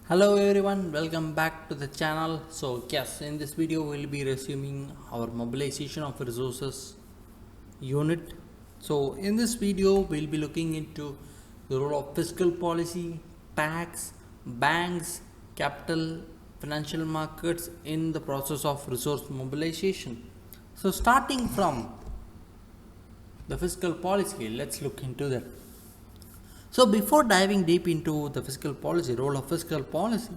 Hello everyone, welcome back to the channel. So yes, in this video we'll be resuming our mobilization of resources unit. So in this video we'll be looking into the role of fiscal policy, tax, banks, capital, financial markets in the process of resource mobilization. So starting from the fiscal policy, let's look into that. So before diving deep into the fiscal policy, role of fiscal policy,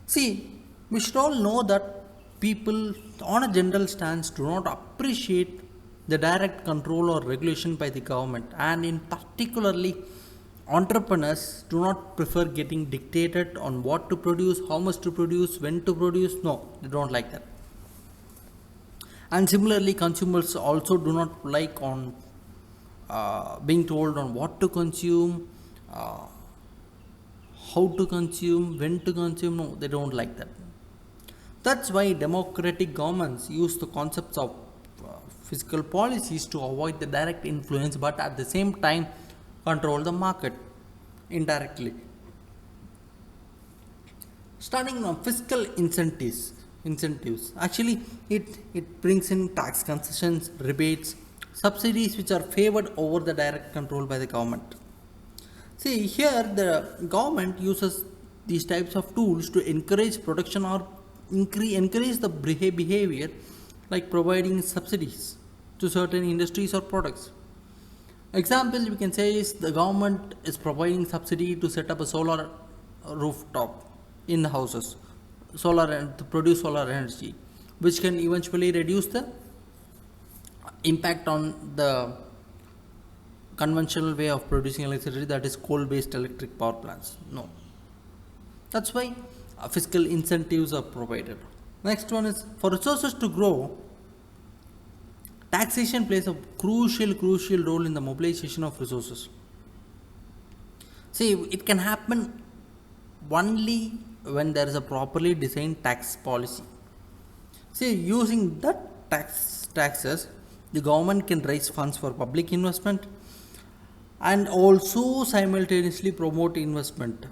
see, we should all know that people on a general stance do not appreciate the direct control or regulation by the government, and in particularly entrepreneurs do not prefer getting dictated on what to produce, how much to produce, when to produce. No, they don't like that. And similarly, consumers also do not like on being told on what to consume, uh, how to consume, when to consume. No, they don't like that. That's why democratic governments use the concepts of fiscal policies to avoid the direct influence, but at the same time control the market indirectly. Starting from fiscal incentives. Actually, it brings in tax concessions, rebates, subsidies which are favored over the direct control by the government. See, here the government uses these types of tools to encourage production or encourage the behavior, like providing subsidies to certain industries or products. Example we can say is the government is providing subsidy to set up a solar rooftop in the houses, solar and to produce solar energy, which can eventually reduce the impact on the conventional way of producing electricity, that is coal based electric power plants. No, that's why fiscal incentives are provided. Next one is for resources to grow, taxation plays a crucial role in the mobilization of resources. See, it can happen only when there is a properly designed tax policy. See, using that taxes, the government can raise funds for public investment and also simultaneously promote investment,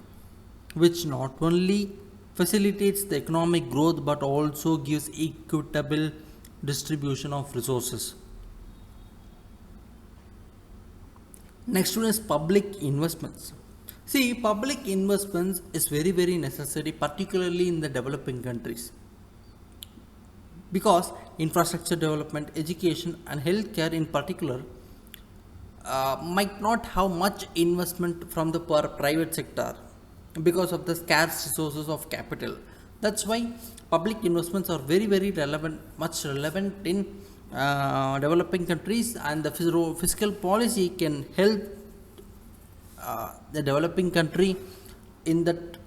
which not only facilitates the economic growth but also gives equitable distribution of resources. Next one is public investments. See, public investments is very necessary, particularly in the developing countries, because infrastructure development, education, and healthcare in particular might not have much investment from the private sector because of the scarce resources of capital. That's why public investments are very relevant, much relevant in developing countries, and the fiscal policy can help the developing country in that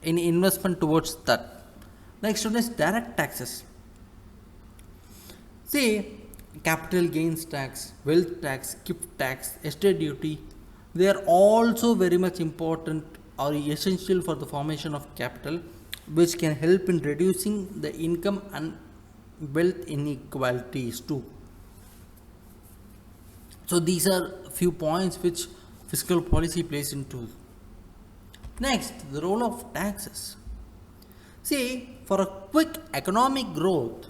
in investment towards that. Next one is direct taxes. See, capital gains tax, wealth tax, gift tax, estate duty, they are also very much important or essential for the formation of capital, which can help in reducing the income and wealth inequalities too. So these are few points which fiscal policy plays into. Next, the role of taxes. See, for a quick economic growth,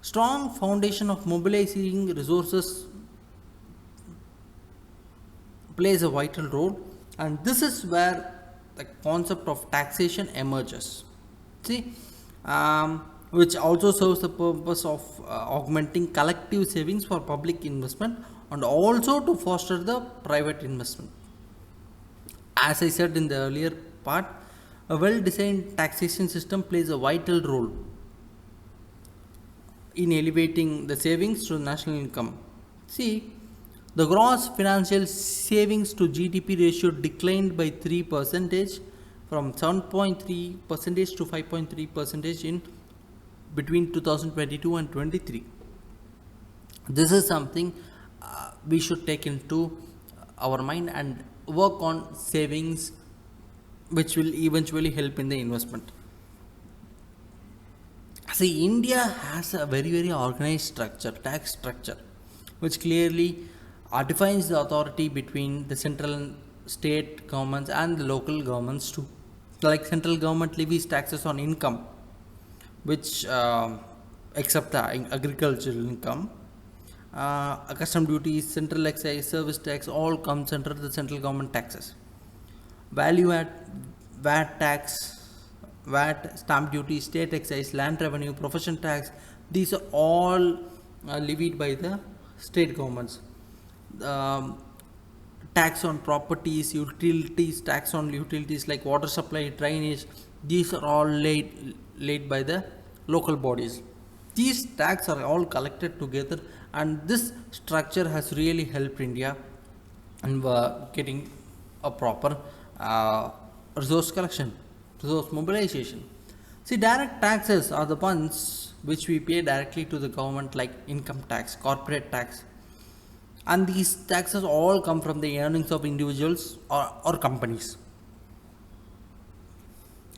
strong foundation of mobilizing resources plays a vital role, and this is where the concept of taxation emerges. See, which also serves the purpose of augmenting collective savings for public investment and also to foster the private investment. As I said in the earlier part, a well designed taxation system plays a vital role in elevating the savings to national income. See, the gross financial savings to GDP ratio declined by 3 percentage from 7.3 percentage to 5.3 percentage in between 2022 and 23. This is something we should take into our mind and work on savings, which will eventually help in the investment. See, India has a very organized structure, tax structure, which clearly defines the authority between the central and state governments and the local governments too. Like central government levies taxes on income, which except the agricultural income, custom duties, central excise, service tax, all comes under the central government taxes. Value add, VAT tax, VAT, stamp duty, state excise, land revenue, profession tax, these are all levied by the state governments. Um, Tax on properties, utilities, tax on utilities like water supply, drainage, these are all laid by the local bodies. These tax are all collected together, and this structure has really helped India in getting a proper resource collection, resource mobilization. See, direct taxes are the ones which we pay directly to the government, like income tax, corporate tax, and these taxes all come from the earnings of individuals or companies.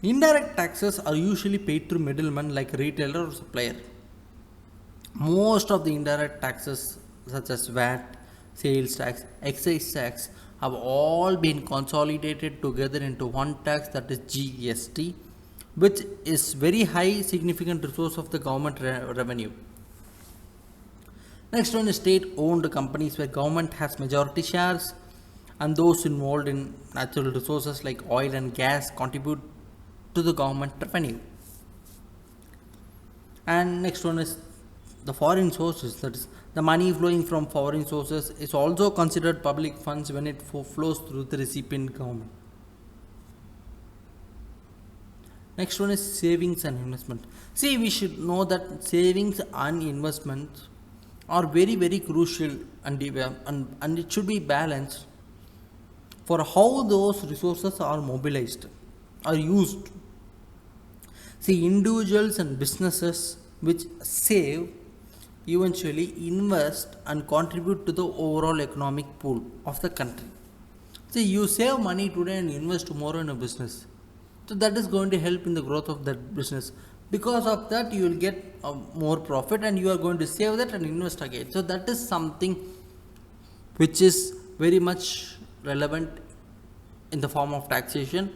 Indirect taxes are usually paid through middlemen like retailer or supplier. Most of the indirect taxes such as VAT, sales tax, excise tax have all been consolidated together into one tax, that is GST, which is very high significant resource of the government revenue. Next one is state-owned companies where government has majority shares, and those involved in natural resources like oil and gas contribute to the government revenue. And next one is the foreign sources, that is the money flowing from foreign sources is also considered public funds when it flows through the recipient government. Next one is savings and investment. See, we should know that savings and investments are very crucial, and it should be balanced for how those resources are mobilized, are used. See, individuals and businesses which save eventually invest and contribute to the overall economic pool of the country. See, you save money today and invest tomorrow in a business, so that is going to help in the growth of that business. Because of that, you will get more profit, and you are going to save that and invest again. So that is something which is very much relevant in the form of taxation,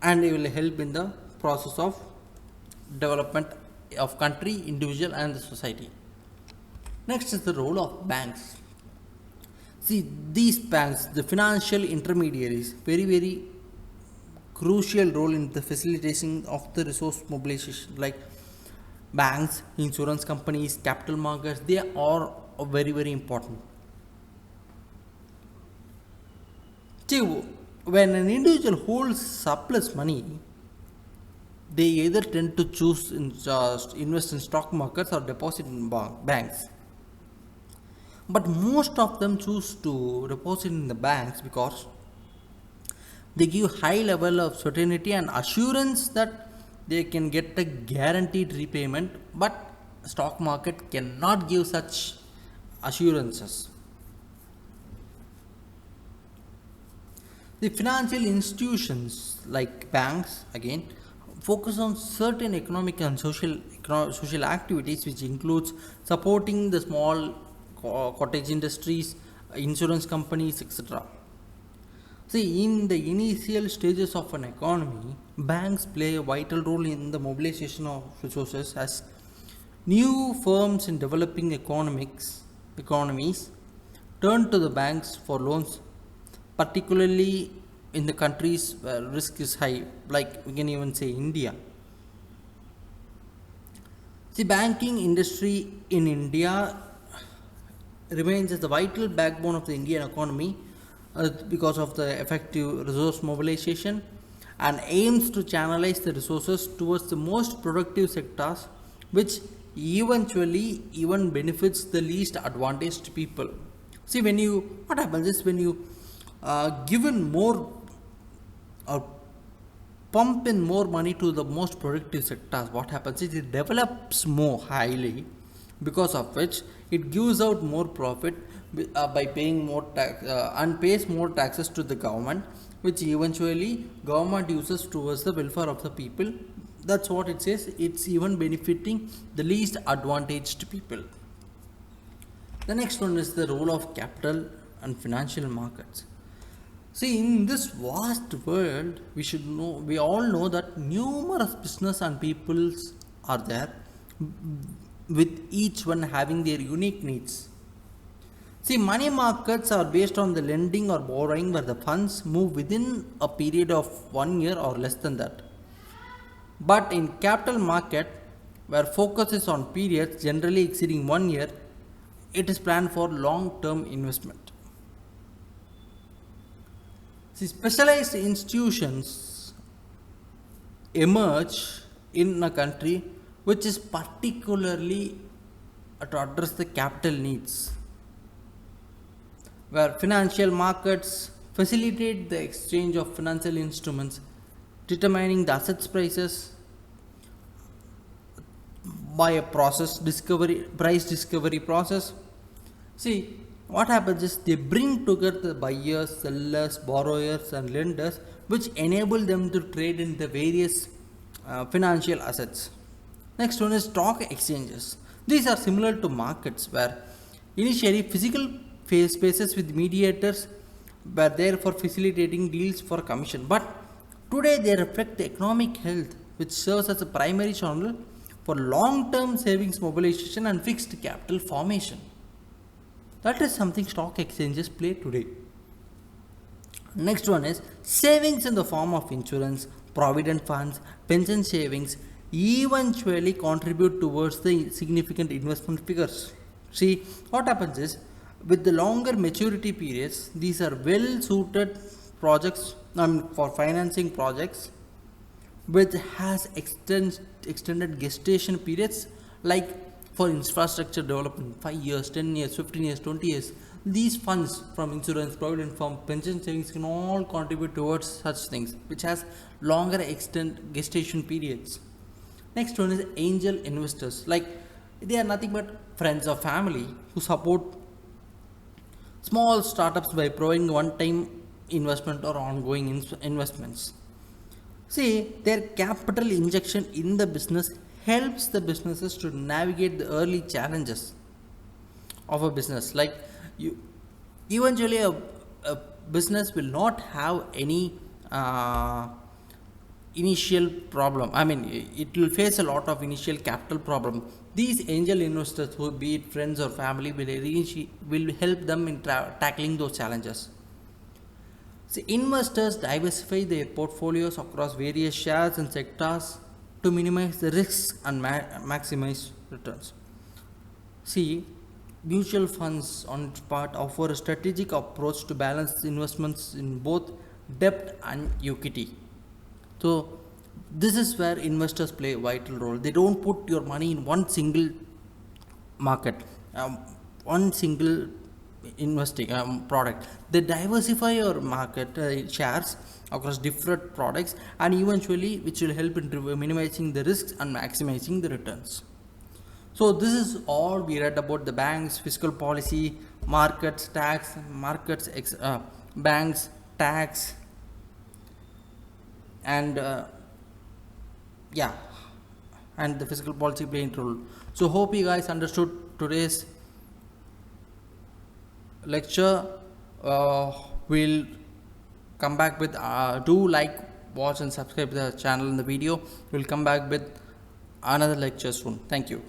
and it will help in the process of development of country, individual and the society. Next is the role of banks. See, these banks, the financial intermediaries, very crucial role in the facilitation of the resource mobilization, like banks, insurance companies, capital markets, they are very important. See, when an individual holds surplus money, they either tend to choose invest in stock markets or deposit in banks. But most of them choose to deposit in the banks because they give high level of certainty and assurance that they can get a guaranteed repayment, but stock market cannot give such assurances. The financial institutions like banks again focus on certain economic and social activities, which includes supporting the small cottage industries, insurance companies, etc. See, in the initial stages of an economy, banks play a vital role in the mobilization of resources, as new firms in developing economies turn to the banks for loans, particularly in the countries where risk is high, like we can even say India. The banking industry in India remains as the vital backbone of the Indian economy because of the effective resource mobilization, and aims to channelize the resources towards the most productive sectors, which eventually even benefits the least advantaged people. See, what happens is when you given more or pump in more money to the most productive sectors, what happens is it develops more highly, because of which it gives out more profit by paying more tax and pays more taxes to the government, which eventually government uses towards the welfare of the people. That's what it says. It's even benefiting the least advantaged people. The next one is the role of capital and financial markets. See, in this vast world, we all know that numerous business and peoples are there, with each one having their unique needs. See, money markets are based on the lending or borrowing where the funds move within a period of 1 year or less than that. But in capital market, where focus is on periods generally exceeding 1 year, it is planned for long-term investment. See, specialized institutions emerge in a country which is particularly to address the capital needs, where financial markets facilitate the exchange of financial instruments, determining the assets prices by a price discovery process. See, what happens is they bring together the buyers, sellers, borrowers, and lenders, which enable them to trade in the various financial assets. Next one is stock exchanges. These are similar to markets where initially physical spaces with mediators were there for facilitating deals for commission, but today they reflect the economic health, which serves as a primary channel for long-term savings mobilization and fixed capital formation. That is something stock exchanges play today. Next one is savings in the form of insurance, provident funds, pension savings eventually contribute towards the significant investment figures. See, what happens is with the longer maturity periods, these are well suited projects for financing projects which has extended gestation periods, like for infrastructure development 5 years, 10 years, 15 years, 20 years. These funds from insurance, provident fund, pension savings can all contribute towards such things which has longer gestation periods. Next one is angel investors, like they are nothing but friends or family who support small startups by providing one-time investment or ongoing investments. See, their capital injection in the business helps the businesses to navigate the early challenges of a business. Like you, eventually a business will not have any initial problem. I mean, it will face a lot of initial capital problem. These angel investors, who be it friends or family, will help them in tackling those challenges. See, investors diversify their portfolios across various shares and sectors to minimize the risks and maximize returns. See, mutual funds on its part offer a strategic approach to balance investments in both debt and equity. So, this is where investors play a vital role. They don't put your money in one single market, one single investing product. They diversify your market shares across different products, and eventually which will help in minimizing the risks and maximizing the returns. So this is all we read about the banks, fiscal policy, markets, tax, banks, tax, and yeah, and the fiscal policy playing role. So hope you guys understood today's lecture. We'll come back with do like, watch and subscribe to the channel in the video. We'll come back with another lecture soon. Thank you.